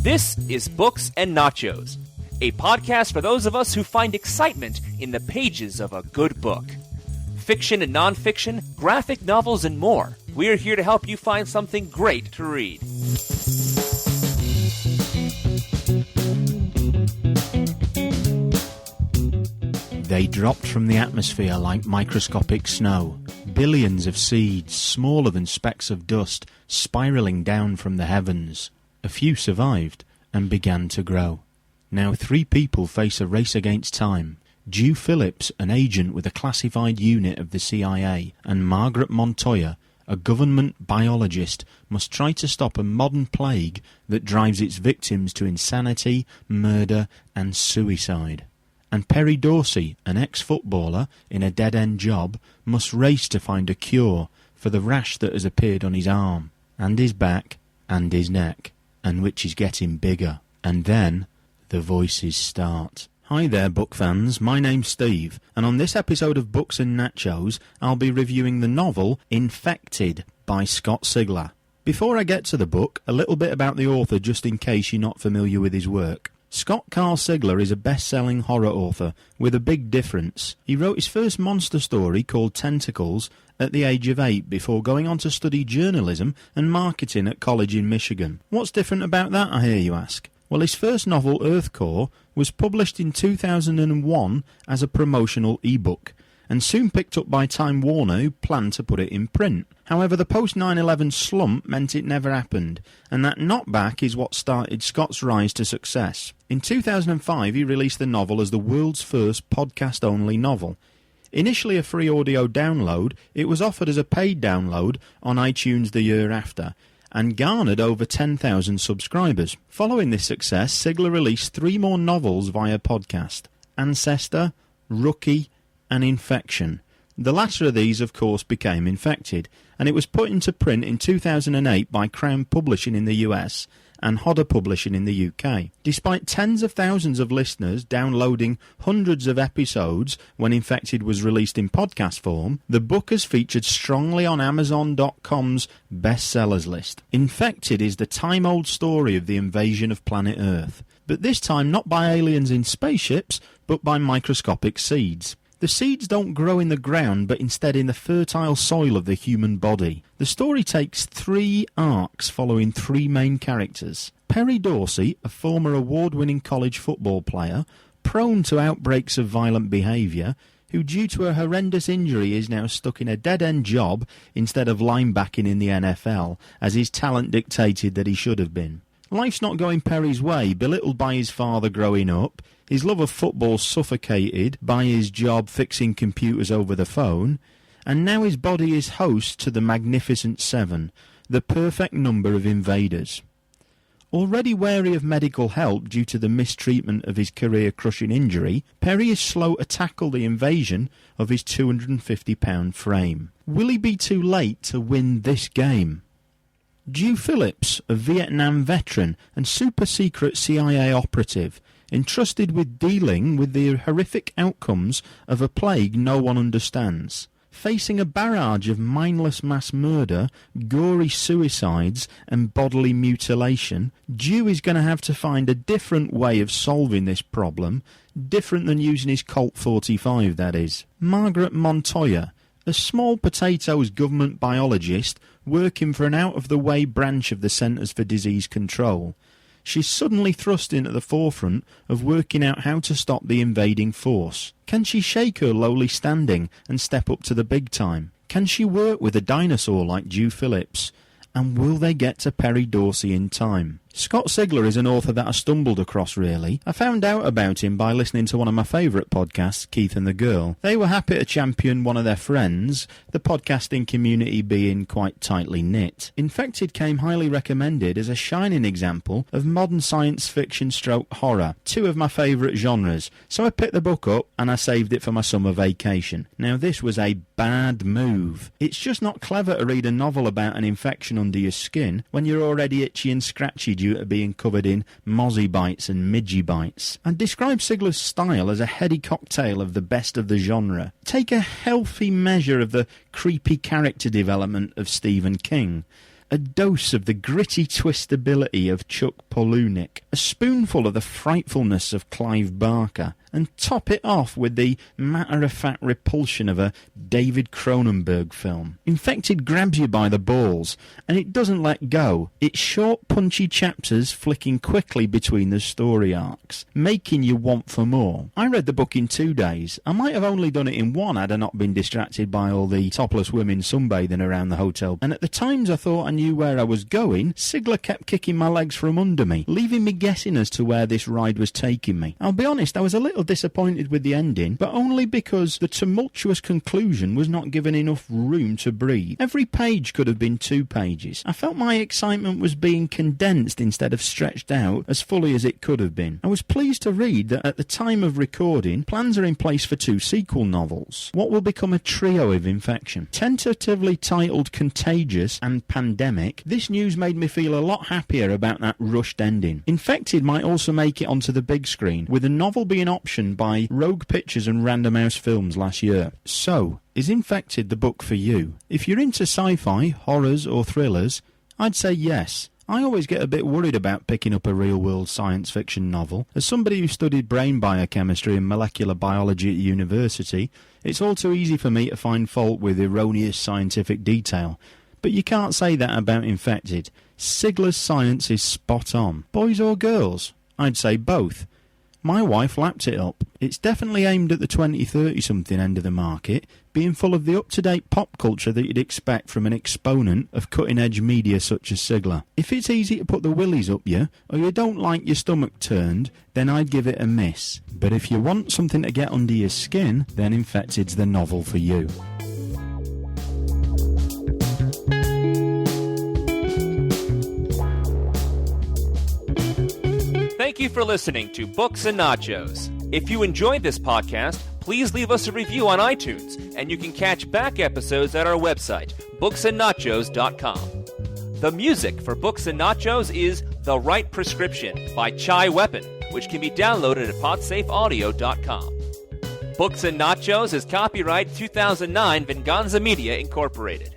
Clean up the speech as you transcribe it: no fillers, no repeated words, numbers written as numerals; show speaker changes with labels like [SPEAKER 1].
[SPEAKER 1] This is Books and Nachos, a podcast for those of us who find excitement in the pages of a good book. Fiction and nonfiction, graphic novels, and more. We're here to help you find something great to read.
[SPEAKER 2] They dropped from the atmosphere like microscopic snow, billions of seeds smaller than specks of dust spiralling down from the heavens. A few survived and began to grow. Now 3 people face a race against time. Dew Phillips, an agent with a classified unit of the CIA, and Margaret Montoya, a government biologist, must try to stop a modern plague that drives its victims to insanity, murder, and suicide. And Perry Dorsey, an ex-footballer in a dead-end job, must race to find a cure for the rash that has appeared on his arm, and his back, and his neck, and which is getting bigger. And then the voices start. Hi there, book fans. My name's Steve, and on this episode of Books and Nachos, I'll be reviewing the novel Infected by Scott Sigler. Before I get to the book, a little bit about the author just in case you're not familiar with his work. Scott Carl Sigler is a best-selling horror author with a big difference. He wrote his first monster story called Tentacles at the age of 8 before going on to study journalism and marketing at college in Michigan. What's different about that, I hear you ask? Well, his first novel, Earthcore, was published in 2001 as a promotional ebook, and soon picked up by Time Warner, who planned to put it in print. However, the post-9/11 slump meant it never happened, and that knockback is what started Scott's rise to success. In 2005, he released the novel as the world's first podcast-only novel. Initially a free audio download, it was offered as a paid download on iTunes the year after, and garnered over 10,000 subscribers. Following this success, Sigler released 3 more novels via podcast: Ancestor, Rookie, and Infection. The latter of these, of course, became Infected, and it was put into print in 2008 by Crown Publishing in the US and Hodder Publishing in the UK. Despite tens of thousands of listeners downloading hundreds of episodes when Infected was released in podcast form, the book has featured strongly on Amazon.com's bestsellers list. Infected is the time-old story of the invasion of planet Earth, but this time not by aliens in spaceships, but by microscopic seeds. The seeds don't grow in the ground, but instead in the fertile soil of the human body. The story takes 3 arcs following 3 main characters. Perry Dorsey, a former award-winning college football player, prone to outbreaks of violent behaviour, who due to a horrendous injury is now stuck in a dead-end job instead of linebacking in the NFL, as his talent dictated that he should have been. Life's not going Perry's way, belittled by his father growing up, his love of football suffocated by his job fixing computers over the phone, and now his body is host to the Magnificent Seven, the perfect number of invaders. Already wary of medical help due to the mistreatment of his career-crushing injury, Perry is slow to tackle the invasion of his 250-pound frame. Will he be too late to win this game? Dew Phillips, a Vietnam veteran and super-secret CIA operative, entrusted with dealing with the horrific outcomes of a plague no one understands. Facing a barrage of mindless mass murder, gory suicides and bodily mutilation, Dew is going to have to find a different way of solving this problem, different than using his Colt 45, that is. Margaret Montoya, a small potatoes government biologist working for an out-of-the-way branch of the Centers for Disease Control. She's suddenly thrust into the forefront of working out how to stop the invading force. Can she shake her lowly standing and step up to the big time? Can she work with a dinosaur like Dew Phillips? And will they get to Perry Dorsey in time? Scott Sigler is an author that I stumbled across, really. I found out about him by listening to one of my favourite podcasts, Keith and the Girl. They were happy to champion one of their friends, the podcasting community being quite tightly knit. Infected came highly recommended as a shining example of modern science fiction stroke horror, 2 of my favourite genres, so I picked the book up and I saved it for my summer vacation. Now this was a bad move. It's just not clever to read a novel about an infection under your skin when you're already itchy and scratchy due to being covered in mozzie bites and midgie bites. I'd describe Sigler's style as a heady cocktail of the best of the genre. Take a healthy measure of the creepy character development of Stephen King, a dose of the gritty twistability of Chuck Palahniuk, a spoonful of the frightfulness of Clive Barker, and top it off with the matter-of-fact repulsion of a David Cronenberg film. Infected grabs you by the balls, and it doesn't let go. It's short, punchy chapters flicking quickly between the story arcs, making you want for more. I read the book in 2 days. I might have only done it in one had I not been distracted by all the topless women sunbathing around the hotel, and at the times I thought I knew where I was going, Sigler kept kicking my legs from under me, leaving me guessing as to where this ride was taking me. I'll be honest, I was a little disappointed with the ending, but only because the tumultuous conclusion was not given enough room to breathe. Every page could have been 2 pages. I felt my excitement was being condensed instead of stretched out as fully as it could have been. I was pleased to read that at the time of recording, plans are in place for 2 sequel novels, what will become a trio of Infection. Tentatively titled Contagious and Pandemic, this news made me feel a lot happier about that rushed ending. Infected might also make it onto the big screen, with the novel being optioned by Rogue Pictures and Random House Films last year. So, is Infected the book for you? If you're into sci-fi, horrors or thrillers, I'd say yes. I always get a bit worried about picking up a real-world science fiction novel. As somebody who studied brain biochemistry and molecular biology at university, it's all too easy for me to find fault with erroneous scientific detail. But you can't say that about Infected. Sigler's science is spot on. Boys or girls? I'd say both. My wife lapped it up. It's definitely aimed at the 20-30-something end of the market, being full of the up-to-date pop culture that you'd expect from an exponent of cutting-edge media such as Sigler. If it's easy to put the willies up you, or you don't like your stomach turned, then I'd give it a miss. But if you want something to get under your skin, then Infected's the novel for you.
[SPEAKER 1] Thank you for listening to Books and Nachos. If you enjoyed this podcast, please leave us a review on iTunes, and you can catch back episodes at our website, booksandnachos.com. The music for Books and Nachos is The Right Prescription by Chai Weapon, which can be downloaded at podsafeaudio.com. Books and Nachos is copyright 2009 Venganza Media Incorporated.